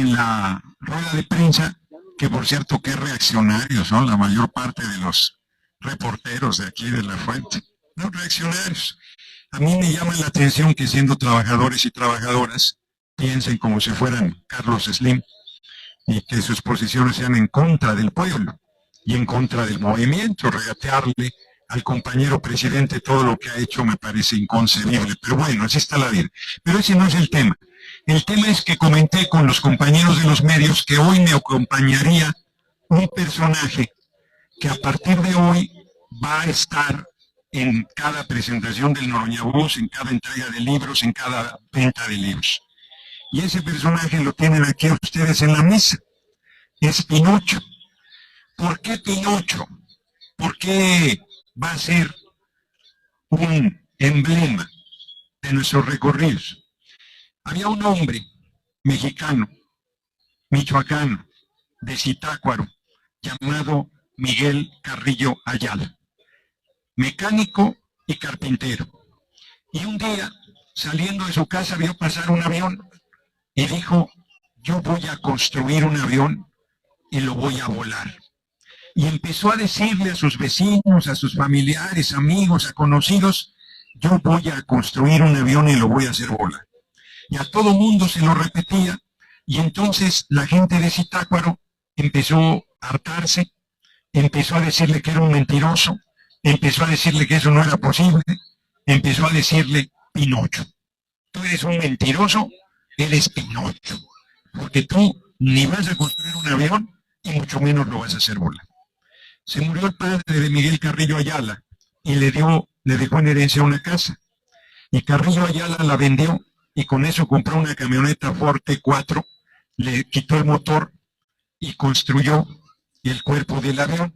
en la rueda de prensa, que por cierto, qué reaccionarios son la mayor parte de los reporteros de aquí de La Fuente, no reaccionarios. A mí me llama la atención que siendo trabajadores y trabajadoras piensen como si fueran Carlos Slim y que sus posiciones sean en contra del pueblo y en contra del movimiento. Regatearle al compañero presidente todo lo que ha hecho me parece inconcebible, pero bueno, así está la vida. Pero ese no es el tema. El tema es que comenté con los compañeros de los medios que hoy me acompañaría un personaje que a partir de hoy va a estar en cada presentación del Noroña Bus, en cada entrega de libros, en cada venta de libros. Y ese personaje lo tienen aquí ustedes en la mesa. Es Pinocho. ¿Por qué Pinocho? ¿Por qué va a ser un emblema de nuestros recorridos? Había un hombre mexicano, michoacano, de Zitácuaro, llamado Miguel Carrillo Ayala, mecánico y carpintero. Y un día, saliendo de su casa, vio pasar un avión y dijo, yo voy a construir un avión y lo voy a volar. Y empezó a decirle a sus vecinos, a sus familiares, amigos, a conocidos, yo voy a construir un avión y lo voy a hacer volar. Y a todo mundo se lo repetía, y entonces la gente de Zitácuaro empezó a hartarse, empezó a decirle que era un mentiroso, empezó a decirle que eso no era posible, empezó a decirle, Pinocho, tú eres un mentiroso, eres Pinocho, porque tú ni vas a construir un avión y mucho menos lo vas a hacer volar. Se murió el padre de Miguel Carrillo Ayala y le dejó en herencia una casa. Y Carrillo Ayala la vendió y con eso compró una camioneta Ford T4, le quitó el motor y construyó el cuerpo del avión.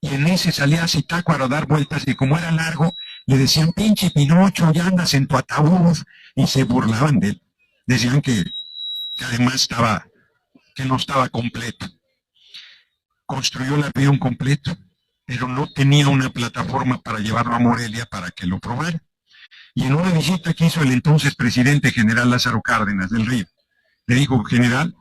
Y en ese salía a Zitácuaro a dar vueltas y como era largo, le decían, pinche Pinocho, ya andas en tu ataúd. Y se burlaban de él. Decían que además que no estaba completo. Construyó el avión completo, pero no tenía una plataforma para llevarlo a Morelia para que lo probara. Y en una visita que hizo el entonces presidente general Lázaro Cárdenas del Río, le dijo, general,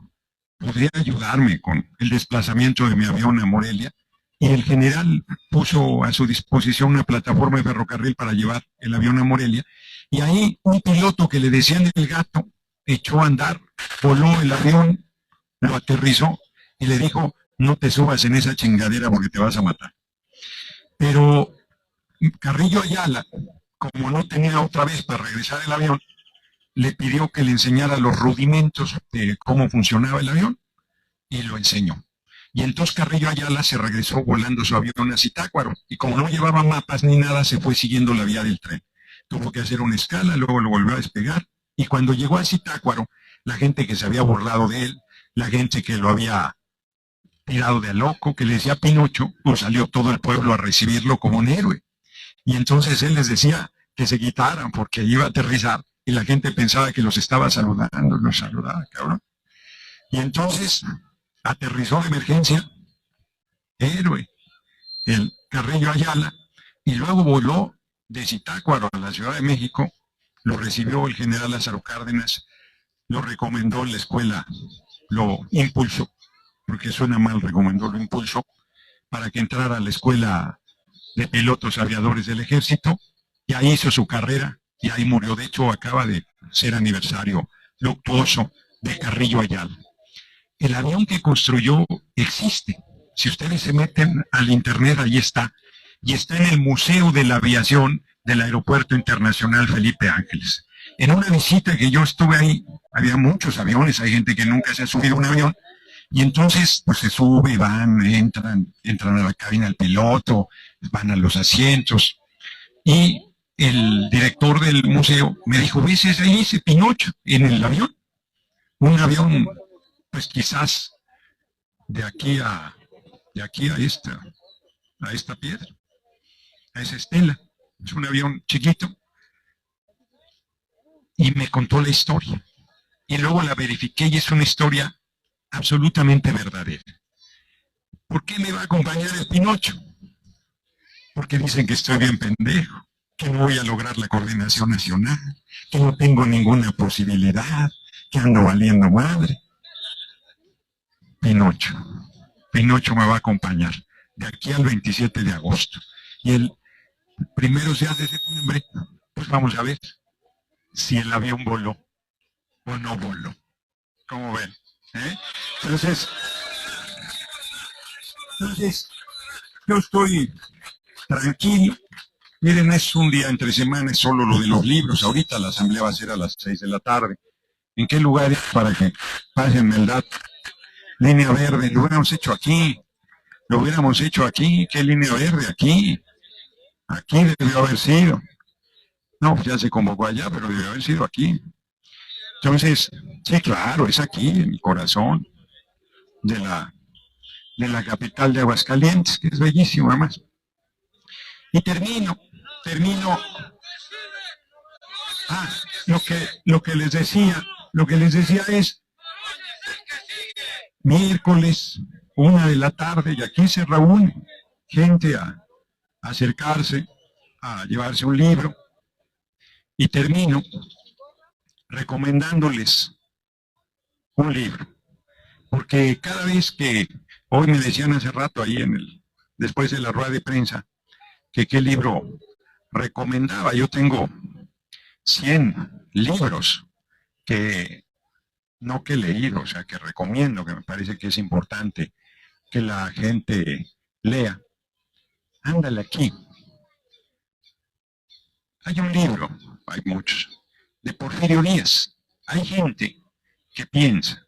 ¿podría ayudarme con el desplazamiento de mi avión a Morelia? Y el general puso a su disposición una plataforma de ferrocarril para llevar el avión a Morelia. Y ahí un piloto que le decían el gato, echó a andar, voló el avión, lo aterrizó y le dijo, no te subas en esa chingadera porque te vas a matar. Pero Carrillo Ayala, como no tenía otra vez para regresar el avión, le pidió que le enseñara los rudimentos de cómo funcionaba el avión y lo enseñó. Y entonces Carrillo Ayala se regresó volando su avión a Zitácuaro y como no llevaba mapas ni nada, se fue siguiendo la vía del tren. Tuvo que hacer una escala, luego lo volvió a despegar y cuando llegó a Zitácuaro, la gente que se había burlado de él, la gente que lo había tirado de a loco, que le decía Pinocho, pues salió todo el pueblo a recibirlo como un héroe. Y entonces él les decía que se quitaran porque iba a aterrizar y la gente pensaba que los estaba saludando, los saludaba, cabrón. Y entonces aterrizó de emergencia, héroe, el Carrillo Ayala, y luego voló de Zitácuaro a la Ciudad de México, lo recibió el general Lázaro Cárdenas, lo recomendó en la escuela, lo impulsó, porque suena mal, recomendó, lo impulsó, para que entrara a la escuela de pilotos aviadores del ejército, y ahí hizo su carrera, y ahí murió. De hecho, acaba de ser aniversario luctuoso de Carrillo Ayala. El avión que construyó existe. Si ustedes se meten al internet, ahí está. Y está en el Museo de la Aviación del Aeropuerto Internacional Felipe Ángeles. En una visita que yo estuve ahí, había muchos aviones, hay gente que nunca se ha subido a un avión, y entonces pues se sube, van, entran a la cabina del piloto, van a los asientos, y el director del museo me dijo, ¿ves ahí ese Pinocho en el avión? Un avión, pues quizás de aquí a esta piedra, a esa estela. Es un avión chiquito. Y me contó la historia. Y luego la verifiqué y es una historia absolutamente verdadera. ¿Por qué me va a acompañar el Pinocho? Porque dicen que estoy bien pendejo, que no voy a lograr la coordinación nacional, que no tengo ninguna posibilidad, que ando valiendo madre. Pinocho. Pinocho me va a acompañar de aquí al 27 de agosto. Y el primeros días de septiembre, pues vamos a ver si el avión voló o no voló. ¿Cómo ven? ¿Eh? Entonces, yo estoy tranquilo. Miren, es un día entre semana, es solo lo de los libros. Ahorita la asamblea va a ser a las 6 de la tarde. ¿En qué lugar es para que pasen el dato? Línea verde, lo hubiéramos hecho aquí. Lo hubiéramos hecho aquí. ¿Qué línea verde? Aquí. Aquí debió haber sido. No, ya se convocó allá, pero debió haber sido aquí. Entonces, sí, claro, es aquí, en mi corazón, de la capital de Aguascalientes, que es bellísimo además. Y termino. Ah, lo que les decía es miércoles, 1 de la tarde, y aquí se reúne gente a acercarse, a llevarse un libro, y termino recomendándoles un libro. Porque cada vez que, hoy me decían hace rato ahí después de la rueda de prensa, que qué libro recomendaba. Yo tengo 100 libros que no que he leído, o sea, que recomiendo, que me parece que es importante que la gente lea. Ándale aquí. Hay un libro, hay muchos, de Porfirio Díaz. Hay gente que piensa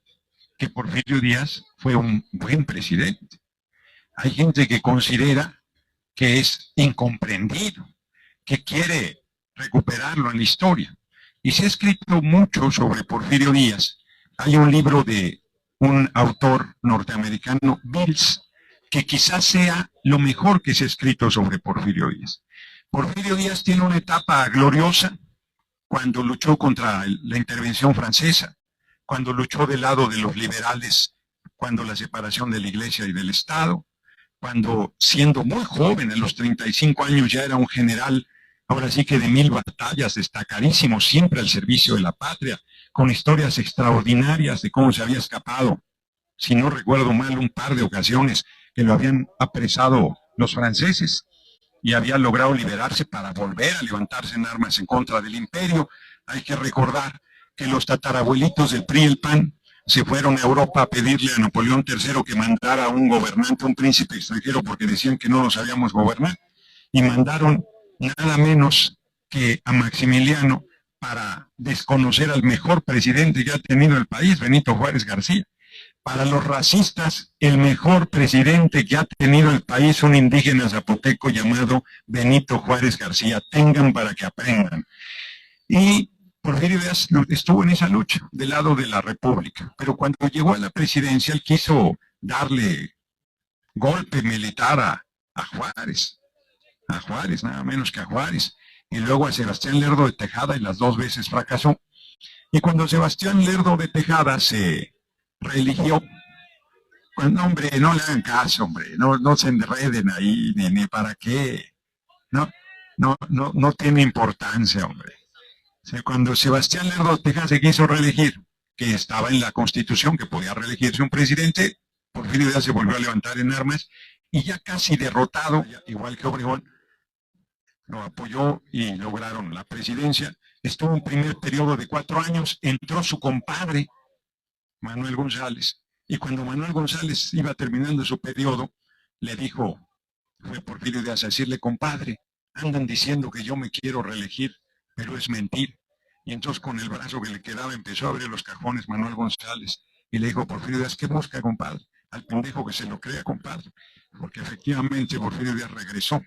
que Porfirio Díaz fue un buen presidente. Hay gente que considera que es incomprendido, que quiere recuperarlo en la historia. Y se ha escrito mucho sobre Porfirio Díaz. Hay un libro de un autor norteamericano, Mills, que quizás sea lo mejor que se ha escrito sobre Porfirio Díaz. Porfirio Díaz tiene una etapa gloriosa cuando luchó contra la intervención francesa, cuando luchó del lado de los liberales, cuando la separación de la Iglesia y del Estado, cuando siendo muy joven, a los 35 años ya era un general, ahora sí que de 1000 batallas, destacadísimo, siempre al servicio de la patria, con historias extraordinarias de cómo se había escapado, si no recuerdo mal, un par de ocasiones que lo habían apresado los franceses y había logrado liberarse para volver a levantarse en armas en contra del imperio. Hay que recordar que los tatarabuelitos del PRI y el PAN se fueron a Europa a pedirle a Napoleón III que mandara a un gobernante, un príncipe extranjero, porque decían que no lo sabíamos gobernar, y mandaron nada menos que a Maximiliano para desconocer al mejor presidente que ha tenido el país, Benito Juárez García. Para los racistas, el mejor presidente que ha tenido el país, un indígena zapoteco llamado Benito Juárez García. Tengan para que aprendan. Y Porfirio Díaz estuvo en esa lucha del lado de la República, pero cuando llegó a la presidencia, él quiso darle golpe militar a Juárez, nada menos que a Juárez, y luego a Sebastián Lerdo de Tejada, y las 2 veces fracasó. Y cuando Sebastián Lerdo de Tejada se reeligió, pues no, hombre, no le hagan caso, hombre, no se enreden ahí, ni para qué, no tiene importancia, hombre. O sea, cuando Sebastián Lerdo de Tejada se quiso reelegir, que estaba en la Constitución, que podía reelegirse un presidente, Porfirio Díaz se volvió a levantar en armas, y ya casi derrotado, igual que Obregón, lo apoyó y lograron la presidencia. Estuvo un primer periodo de 4 años, entró su compadre, Manuel González, y cuando Manuel González iba terminando su periodo, le dijo, fue Porfirio Díaz a decirle, compadre, andan diciendo que yo me quiero reelegir, pero es mentira. Y entonces con el brazo que le quedaba empezó a abrir los cajones Manuel González y le dijo, Porfirio Díaz, ¿qué busca, compadre? Al pendejo que se lo crea, compadre. Porque efectivamente Porfirio Díaz regresó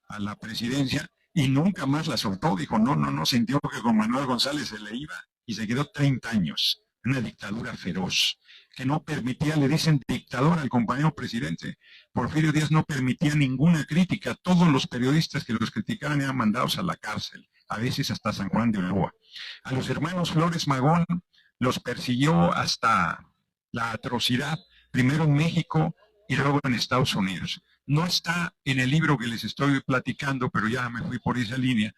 a la presidencia y nunca más la soltó. Dijo, no, sintió que con Manuel González se le iba y se quedó 30 años. Una dictadura feroz, que no permitía, le dicen dictador al compañero presidente. Porfirio Díaz no permitía ninguna crítica. Todos los periodistas que los criticaran eran mandados a la cárcel, a veces hasta San Juan de Ulúa. A los hermanos Flores Magón los persiguió hasta la atrocidad, primero en México y luego en Estados Unidos. No está en el libro que les estoy platicando, pero ya me fui por esa línea,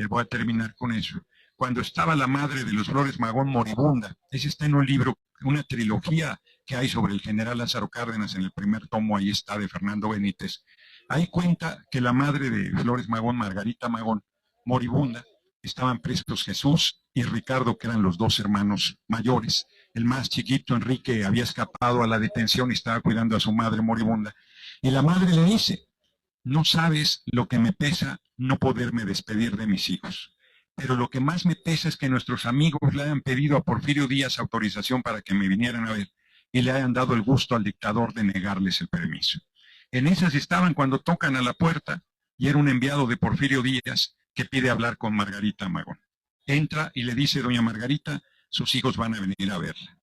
voy a terminar con eso. Cuando estaba la madre de los Flores Magón moribunda, ese está en un libro, una trilogía que hay sobre el general Lázaro Cárdenas en el primer tomo, ahí está, de Fernando Benítez, ahí cuenta que la madre de Flores Magón, Margarita Magón, moribunda, estaban presos Jesús y Ricardo, que eran los dos hermanos mayores. El más chiquito, Enrique, había escapado a la detención y estaba cuidando a su madre moribunda. Y la madre le dice: no sabes lo que me pesa no poderme despedir de mis hijos. Pero lo que más me pesa es que nuestros amigos le hayan pedido a Porfirio Díaz autorización para que me vinieran a ver y le hayan dado el gusto al dictador de negarles el permiso. En esas estaban cuando tocan a la puerta y era un enviado de Porfirio Díaz que pide hablar con Margarita Magón. Entra y le dice: doña Margarita, sus hijos van a venir a verla.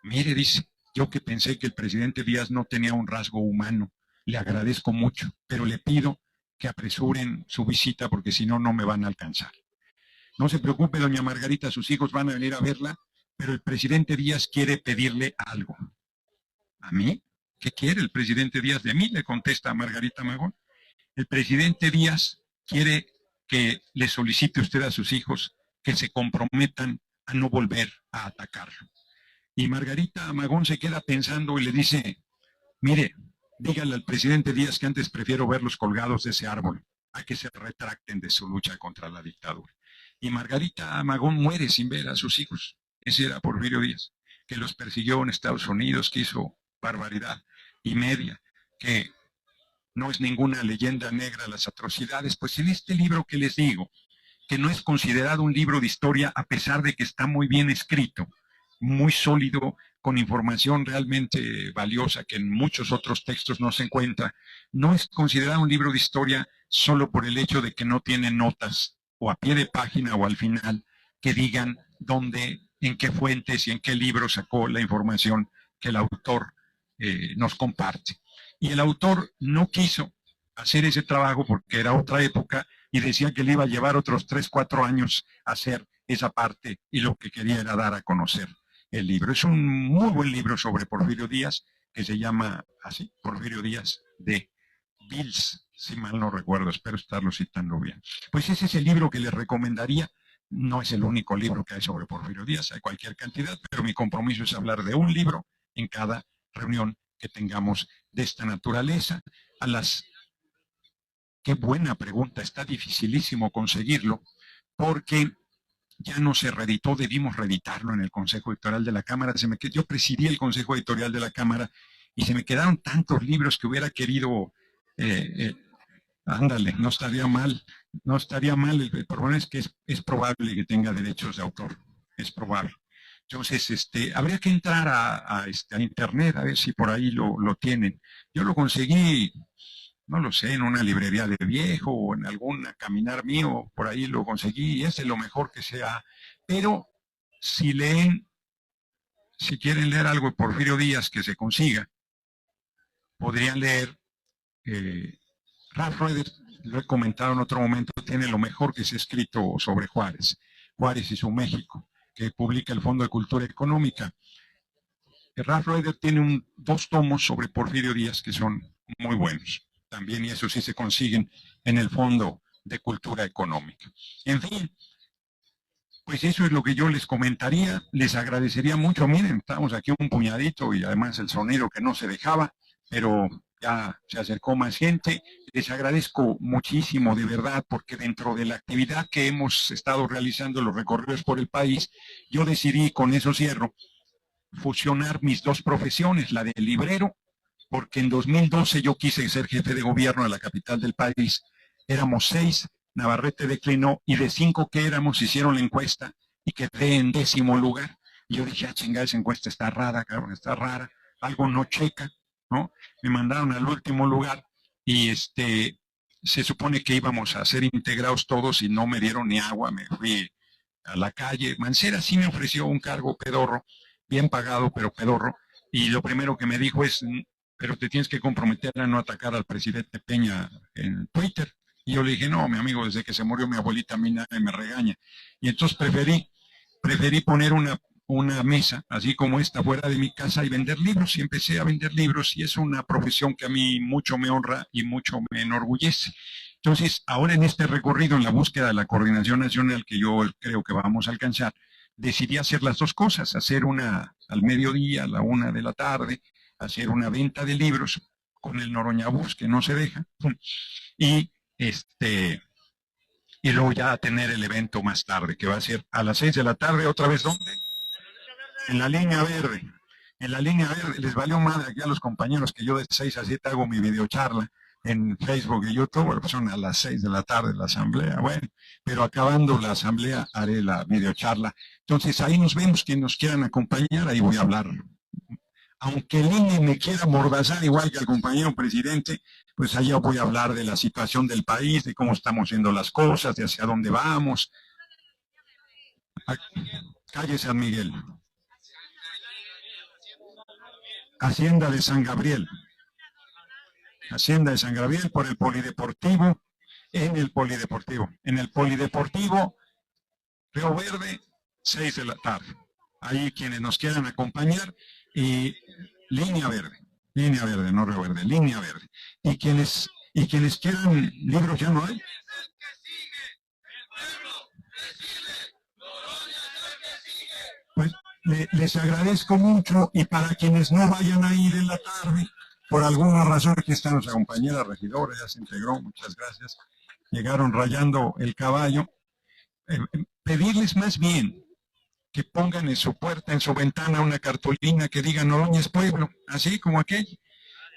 Mire, dice, yo que pensé que el presidente Díaz no tenía un rasgo humano, le agradezco mucho, pero le pido que apresuren su visita porque si no, no me van a alcanzar. No se preocupe, doña Margarita, sus hijos van a venir a verla, pero el presidente Díaz quiere pedirle algo. ¿A mí? ¿Qué quiere el presidente Díaz de mí?, le contesta a Margarita Magón. El presidente Díaz quiere que le solicite usted a sus hijos que se comprometan a no volver a atacarlo. Y Margarita Magón se queda pensando y le dice: mire, dígale al presidente Díaz que antes prefiero verlos colgados de ese árbol a que se retracten de su lucha contra la dictadura. Y Margarita Magón muere sin ver a sus hijos. Ese era Porfirio Díaz, que los persiguió en Estados Unidos, que hizo barbaridad y media, que no es ninguna leyenda negra las atrocidades. Pues en este libro que les digo, que no es considerado un libro de historia a pesar de que está muy bien escrito, muy sólido, con información realmente valiosa que en muchos otros textos no se encuentra, no es considerado un libro de historia solo por el hecho de que no tiene notas o a pie de página o al final que digan dónde, en qué fuentes y en qué libro sacó la información que el autor nos comparte. Y el autor no quiso hacer ese trabajo porque era otra época y decía que le iba a llevar otros 3, 4 años a hacer esa parte y lo que quería era dar a conocer el libro. Es un muy buen libro sobre Porfirio Díaz que se llama así, Porfirio Díaz de Vils, si mal no recuerdo, espero estarlo citando bien. Pues ese es el libro que les recomendaría. No es el único libro que hay sobre Porfirio Díaz, hay cualquier cantidad, pero mi compromiso es hablar de un libro en cada reunión que tengamos de esta naturaleza. Qué buena pregunta, está dificilísimo conseguirlo, porque ya no se reeditó, debimos reeditarlo en el Consejo Editorial de la Cámara. Yo presidí el Consejo Editorial de la Cámara y se me quedaron tantos libros que hubiera querido, ándale, no estaría mal, el problema es que es probable que tenga derechos de autor, es probable. Entonces, habría que entrar a internet a ver si por ahí lo tienen. Yo lo conseguí, no lo sé, en una librería de viejo o en algún caminar mío, por ahí lo conseguí y es de lo mejor que sea. Pero si quieren leer algo de Porfirio Díaz que se consiga, podrían leer Ralph Roeder, lo he comentado en otro momento, tiene lo mejor que se ha escrito sobre Juárez y su México, que publica el Fondo de Cultura Económica. Ralph Roeder tiene 2 tomos sobre Porfirio Díaz que son muy buenos también, y eso sí se consiguen en el Fondo de Cultura Económica. En fin, pues eso es lo que yo les comentaría, les agradecería mucho. Miren, estamos aquí un puñadito y además el sonido que no se dejaba, pero ya se acercó más gente. Les agradezco muchísimo, de verdad, porque dentro de la actividad que hemos estado realizando, los recorridos por el país, yo decidí, con eso cierro, fusionar mis 2 profesiones, la de librero, porque en 2012 yo quise ser jefe de gobierno de la capital del país. Éramos 6, Navarrete declinó, y de 5 que éramos hicieron la encuesta y quedé en 10º lugar. Y yo dije: chingada, esa encuesta está rara, cabrón, está rara, algo no checa, ¿no? Me mandaron al último lugar y se supone que íbamos a ser integrados todos y no me dieron ni agua, me fui a la calle. Mancera sí me ofreció un cargo pedorro, bien pagado, pero pedorro, y lo primero que me dijo es: pero te tienes que comprometer a no atacar al presidente Peña en Twitter. Y yo le dije: no, mi amigo, desde que se murió mi abuelita a mí nadie me regaña. Y entonces preferí poner una mesa, así como esta, fuera de mi casa y vender libros, y empecé a vender libros, y es una profesión que a mí mucho me honra y mucho me enorgullece. Entonces, ahora en este recorrido, en la búsqueda de la coordinación nacional que yo creo que vamos a alcanzar, decidí hacer las dos cosas, hacer una al mediodía, a la 1 de la tarde, hacer una venta de libros con el Noroñabús, que no se deja, y y luego ya tener el evento más tarde, que va a ser a las 6 de la tarde, otra vez, ¿dónde? En la línea verde. En la línea verde les valió madre aquí a los compañeros que yo de 6 a 7 hago mi videocharla en Facebook y YouTube, bueno, pues son a las 6 de la tarde la asamblea, bueno, pero acabando la asamblea haré la videocharla. Entonces ahí nos vemos, quien nos quieran acompañar, ahí voy a hablar. Aunque el INE me quiera mordazar igual que al compañero presidente, pues allá voy a hablar de la situación del país, de cómo estamos haciendo las cosas, de hacia dónde vamos. Calle San Miguel. Hacienda de San Gabriel. Hacienda de San Gabriel por el Polideportivo, en el Polideportivo. En el Polideportivo, Río Verde, 6 de la tarde. Ahí quienes nos quieran acompañar y línea verde, no Río Verde, línea verde. Y quienes quieran libros ya no hay. Pues les agradezco mucho y para quienes no vayan a ir en la tarde, por alguna razón, aquí está nuestra compañera regidora, ya se integró, muchas gracias, llegaron rayando el caballo, pedirles más bien que pongan en su puerta, en su ventana, una cartulina que diga Noroña es pueblo, así como aquel.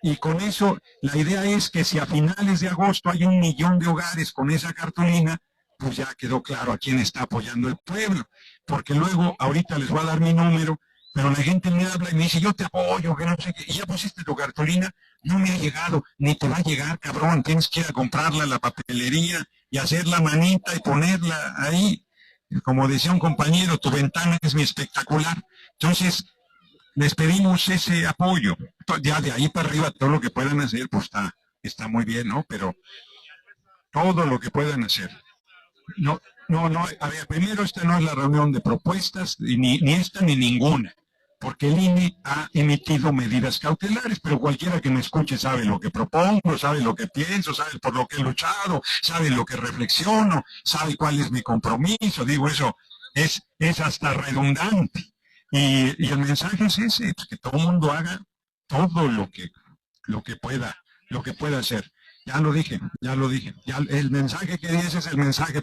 Y con eso, la idea es que si a finales de agosto hay 1 millón de hogares con esa cartulina, pues ya quedó claro a quién está apoyando el pueblo. Porque luego, ahorita les voy a dar mi número, pero la gente me habla y me dice, yo te apoyo, que no sé qué, y ya pusiste tu cartulina, no me ha llegado, ni te va a llegar, cabrón, tienes que ir a comprarla a la papelería y hacer la manita y ponerla ahí. Como decía un compañero, tu ventana es mi espectacular. Entonces, les pedimos ese apoyo. Ya de ahí para arriba, todo lo que puedan hacer, pues está muy bien, ¿no? Pero todo lo que puedan hacer. No, a ver, primero esta no es la reunión de propuestas, ni esta ni ninguna, porque el INE ha emitido medidas cautelares, pero cualquiera que me escuche sabe lo que propongo, sabe lo que pienso, sabe por lo que he luchado, sabe lo que reflexiono, sabe cuál es mi compromiso, digo, eso es hasta redundante. Y el mensaje es ese, pues que todo el mundo haga todo lo que pueda hacer. Ya lo dije, el mensaje que dices es el mensaje